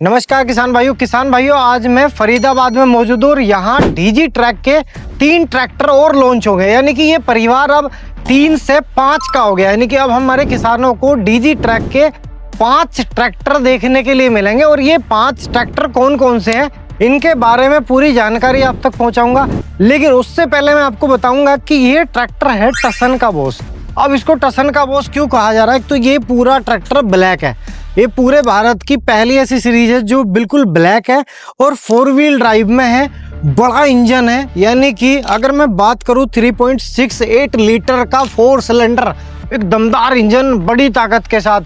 नमस्कार किसान भाइयों आज मैं फरीदाबाद में मौजूद हूँ और यहाँ डीजी ट्रैक के 3 ट्रैक्टर और लॉन्च हो गए। यानी कि ये परिवार अब 3 से 5 का हो गया। यानी कि अब हमारे किसानों को डीजी ट्रैक के 5 ट्रैक्टर देखने के लिए मिलेंगे और ये 5 ट्रैक्टर कौन कौन से हैं इनके बारे में पूरी जानकारी आप तक पहुँचाऊंगा। लेकिन उससे पहले मैं आपको बताऊंगा कि ये ट्रैक्टर है टसन का बॉस। अब इसको टसन का बॉस क्यों कहा जा रहा है? तो ये पूरा ट्रैक्टर ब्लैक है। ये पूरे भारत की पहली ऐसी सीरीज है जो बिल्कुल ब्लैक है और 4 व्हील ड्राइव में है। बड़ा इंजन है, यानी कि अगर मैं बात करूं 3.68 लीटर का 4 सिलेंडर, एक दमदार इंजन बड़ी ताकत के साथ।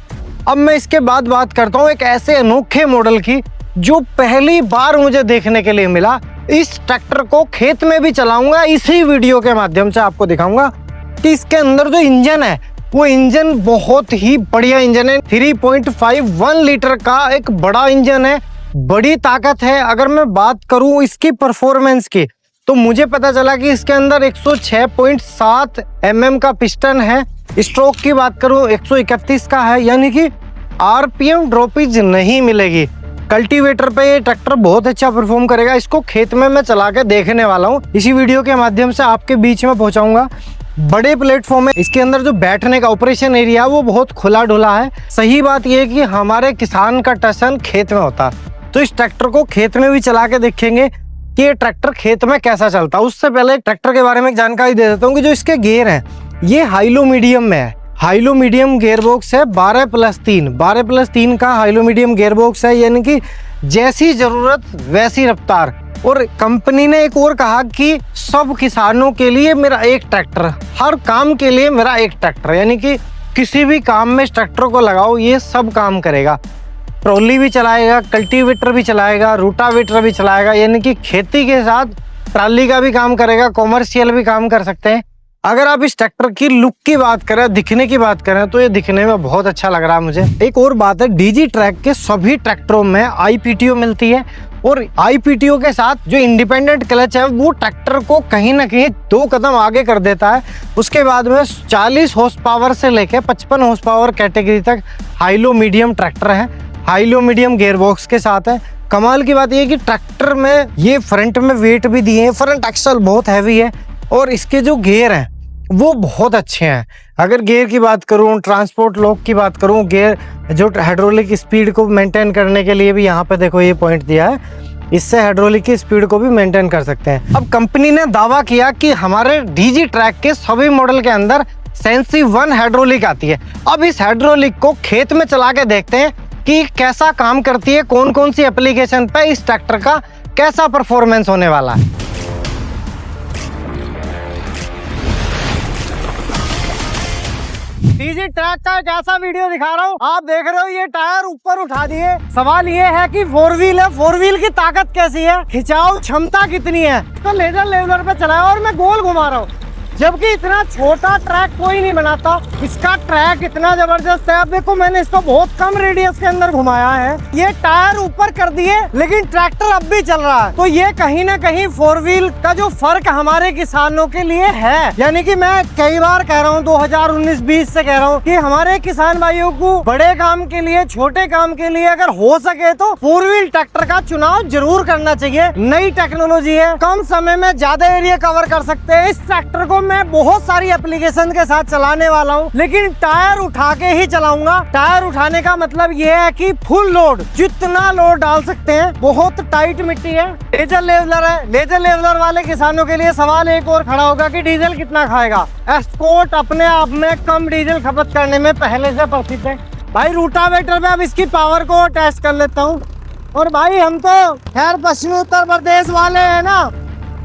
अब मैं इसके बाद बात करता हूं एक ऐसे अनोखे मॉडल की जो पहली बार मुझे देखने के लिए मिला। इस ट्रैक्टर को खेत में भी चलाऊंगा, इसी वीडियो के माध्यम से आपको दिखाऊंगा कि इसके अंदर जो इंजन है वो इंजन बहुत ही बढ़िया इंजन है। 3.51 लीटर का एक बड़ा इंजन है, बड़ी ताकत है। अगर मैं बात करूं इसकी परफॉर्मेंस की तो मुझे पता चला कि इसके अंदर 106.7 mm का पिस्टन है। स्ट्रोक की बात करूं 131 का है, यानी कि आरपीएम ड्रॉपेज नहीं मिलेगी। कल्टीवेटर पे ये ट्रैक्टर बहुत अच्छा परफॉर्म करेगा। इसको खेत में मैं चला के देखने वाला हूँ, इसी वीडियो के माध्यम से आपके बीच में पहुंचाऊंगा। बड़े प्लेटफॉर्म है, इसके अंदर जो बैठने का ऑपरेशन एरिया वो बहुत खुला डुला है। सही बात यह है कि हमारे किसान का टसन खेत में होता, तो इस ट्रैक्टर को खेत में भी चला के देखेंगे कि ये ट्रैक्टर खेत में कैसा चलता है। उससे पहले ट्रैक्टर के बारे में जानकारी दे देता हूँ कि जो इसके गेयर हैं ये हाइलो मीडियम में है। हाइलो मीडियम गेयर बॉक्स है, 12+3 का हाइलो मीडियम गेयर बॉक्स है, यानी कि जैसी जरूरत वैसी रफ्तार। और कंपनी ने एक और कहा कि सब किसानों के लिए मेरा एक ट्रैक्टर, हर काम के लिए मेरा एक ट्रैक्टर, यानी कि किसी भी काम में इस ट्रैक्टर को लगाओ ये सब काम करेगा। ट्रॉली भी चलाएगा, कल्टीवेटर भी चलाएगा, रूटावेटर भी चलाएगा, यानी कि खेती के साथ ट्रॉली का भी काम करेगा, कॉमर्शियल भी काम कर सकते हैं। अगर आप इस ट्रैक्टर की लुक की बात करें, दिखने की बात करें, तो ये दिखने में बहुत अच्छा लग रहा है मुझे। एक और बात है, डीजी ट्रैक के सभी ट्रैक्टरों में आईपीटीओ मिलती है और आईपीटीओ के साथ जो इंडिपेंडेंट क्लच है वो ट्रैक्टर को कहीं ना कहीं 2 कदम आगे कर देता है। उसके बाद में 40 हॉर्स पावर से लेकर 55 हॉर्स पावर कैटेगरी तक हाइलो मीडियम ट्रैक्टर है। हाइलो मीडियम गेयर बॉक्स के साथ है। कमाल की बात यह है कि ट्रैक्टर में ये फ्रंट में वेट भी दिए हैं, फ्रंट एक्सल बहुत हैवी है और इसके जो गियर हैं वो बहुत अच्छे हैं। अगर गियर की बात करूं, ट्रांसपोर्ट लॉक की बात करूं, गियर जो हाइड्रोलिक स्पीड को मेंटेन करने के लिए भी यहाँ पे देखो ये पॉइंट दिया है, इससे हाइड्रोलिक की स्पीड को भी मेंटेन कर सकते हैं। अब कंपनी ने दावा किया कि हमारे डीजी ट्रैक के सभी मॉडल के अंदर सेंसी 1 हाइड्रोलिक आती है। अब इस हाइड्रोलिक को खेत में चला के देखते हैं कि कैसा काम करती है, कौन कौन सी एप्लीकेशन पे इस ट्रैक्टर का कैसा परफॉर्मेंस होने वाला है। डीजी ट्रैक का एक ऐसा वीडियो दिखा रहा हूँ, आप देख रहे हो ये टायर ऊपर उठा दिए। सवाल ये है कि 4 व्हील है, 4 व्हील की ताकत कैसी है, खिंचाव क्षमता कितनी है। तो लेजर लेवलर पे चलाया और मैं गोल घुमा रहा हूँ, जबकि इतना छोटा ट्रैक कोई नहीं बनाता। इसका ट्रैक इतना जबरदस्त है। अब देखो मैंने इसको बहुत कम रेडियस के अंदर घुमाया है, ये टायर ऊपर कर दिए लेकिन ट्रैक्टर अब भी चल रहा है। तो ये कहीं ना कहीं 4 व्हील का जो फर्क हमारे किसानों के लिए है, यानी कि मैं कई बार कह रहा हूँ 2019-20 से कह रहा हूँ कि हमारे किसान भाइयों को बड़े काम के लिए, छोटे काम के लिए अगर हो सके तो 4 व्हील ट्रैक्टर का चुनाव जरूर करना चाहिए। नई टेक्नोलॉजी है, कम समय में ज्यादा एरिया कवर कर सकते हैं। इस ट्रैक्टर को मैं बहुत सारी एप्लीकेशन के साथ चलाने वाला हूँ, लेकिन टायर उठा के ही चलाऊंगा। टायर उठाने का मतलब ये है कि फुल लोड, जितना लोड डाल सकते हैं। बहुत टाइट मिट्टी है, लेजर लेवलर है। लेजर लेवलर वाले किसानों के लिए सवाल एक और खड़ा होगा कि डीजल कितना खाएगा। एस्कॉर्ट अपने आप में कम डीजल खपत करने में पहले से प्रसिद्ध है। भाई रूटावेटर में अब इसकी पावर को टेस्ट कर लेता हूँ। और भाई हम तो खैर पश्चिमी उत्तर प्रदेश वाले है ना,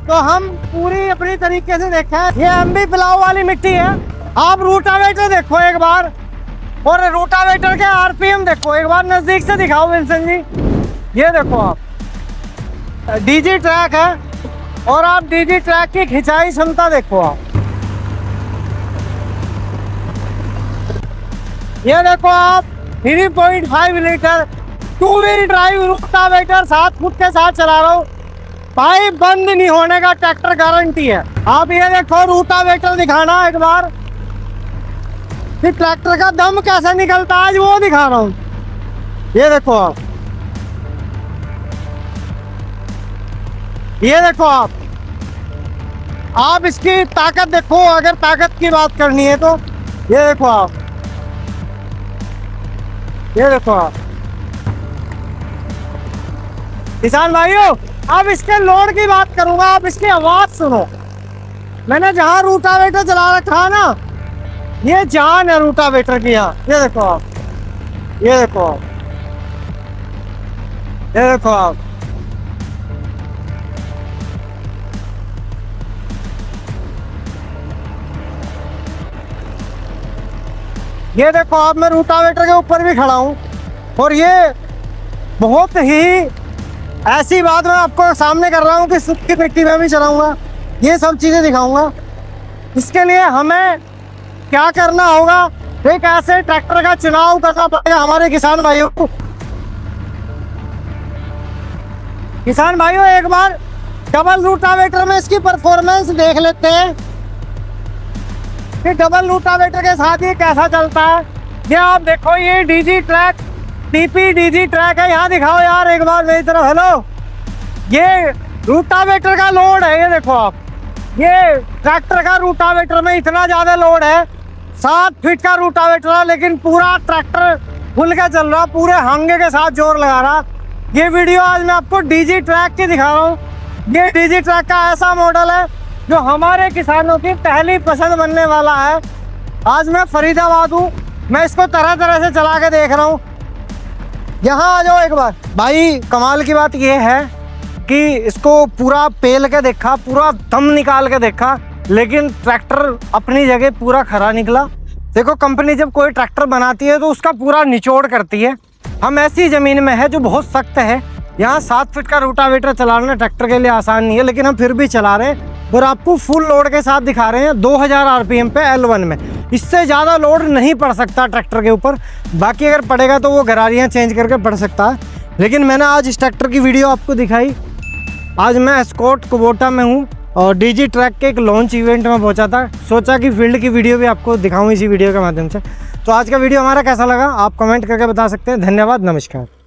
तो हम पूरी अपनी तरीके से देखें। ये एमबी पिलाव वाली मिट्टी है। आप रूटावेटर देखो एक बार, और रूटावेटर के आरपीएम देखो एक बार, नजदीक से दिखाओ विंसन जी। ये देखो आप, डीजी ट्रैक है और आप डीजी ट्रैक की खिंचाई क्षमता देखो आप। ये देखो आप 3.5 litre 2 wheel drive rotavator 7 foot के साथ चला रहा हूँ भाई, बंद नहीं होने का ट्रैक्टर गारंटी है। आप ये देखो रूटावेटर दिखाना एक बार, फिर ट्रैक्टर का दम कैसे निकलता है आज वो दिखा रहा हूँ। ये देखो आप, ये देखो आप इसकी ताकत देखो, अगर ताकत की बात करनी है तो ये देखो आप, ये देखो आप किसान भाइयों। अब इसके लोड की बात करूंगा, आप इसकी आवाज सुनो। मैंने जहां रूटावेटर चला रखा है ना, ये जान है रूटावेटर की। यहाँ ये देखो आप, ये देखो आप, ये देखो आप। ये देखो आप, मैं रूटावेटर के ऊपर भी खड़ा हूं और ये बहुत ही ऐसी बात मैं आपको सामने कर रहा हूं कि सूखी मिट्टी में भी चलाऊंगा, ये सब चीजें दिखाऊंगा। इसके लिए हमें क्या करना होगा, एक ऐसे ट्रैक्टर का चुनाव करना पड़ेगा हमारे किसान भाइयों को। किसान भाइयों एक बार डबल रूटावेटर में इसकी परफॉर्मेंस देख लेते हैं कि डबल रूटावेटर के साथ ये कैसा चलता है। ये आप देखो, ये DG track, TP DG track है। यहाँ दिखाओ यार एक बार मेरी तरफ, हेलो। ये रूटावेटर का लोड है, ये देखो आप, ये ट्रैक्टर का रूटावेटर में इतना ज्यादा लोड है। 7 फीट का रूटावेटर है, लेकिन पूरा ट्रैक्टर खुल के चल रहा, पूरे हंगे के साथ जोर लगा रहा। ये वीडियो आज मैं आपको डीजी ट्रैक की दिखा रहा हूँ। ये डीजी ट्रैक का ऐसा मॉडल है जो हमारे किसानों की पहली पसंद बनने वाला है। आज मैं फरीदाबाद हूँ, मैं इसको तरह तरह से चला के देख रहा हूँ। यहाँ आ जाओ एक बार भाई। कमाल की बात यह है कि इसको पूरा पेल के देखा, पूरा दम निकाल के देखा, लेकिन ट्रैक्टर अपनी जगह पूरा खरा निकला। देखो, कंपनी जब कोई ट्रैक्टर बनाती है तो उसका पूरा निचोड़ करती है। हम ऐसी ज़मीन में है जो बहुत सख्त है। यहाँ 7 फीट का रूटावेटर चलाना ट्रैक्टर के लिए आसान नहीं है, लेकिन हम फिर भी चला रहे हैं और आपको फुल लोड के साथ दिखा रहे हैं 2000 आरपीएम पे L1 में। इससे ज़्यादा लोड नहीं पड़ सकता ट्रैक्टर के ऊपर। बाकी अगर पड़ेगा तो वो गरारियाँ चेंज करके पड़ सकता है, लेकिन मैंने आज इस ट्रैक्टर की वीडियो आपको दिखाई। आज मैं एस्कॉर्ट कुबोटा में हूँ और डीजी ट्रैक के एक लॉन्च इवेंट में पहुँचा था। सोचा कि फील्ड की वीडियो भी आपको दिखाऊँ इसी वीडियो के माध्यम से। तो आज का वीडियो हमारा कैसा लगा आप कमेंट करके बता सकते हैं। धन्यवाद, नमस्कार।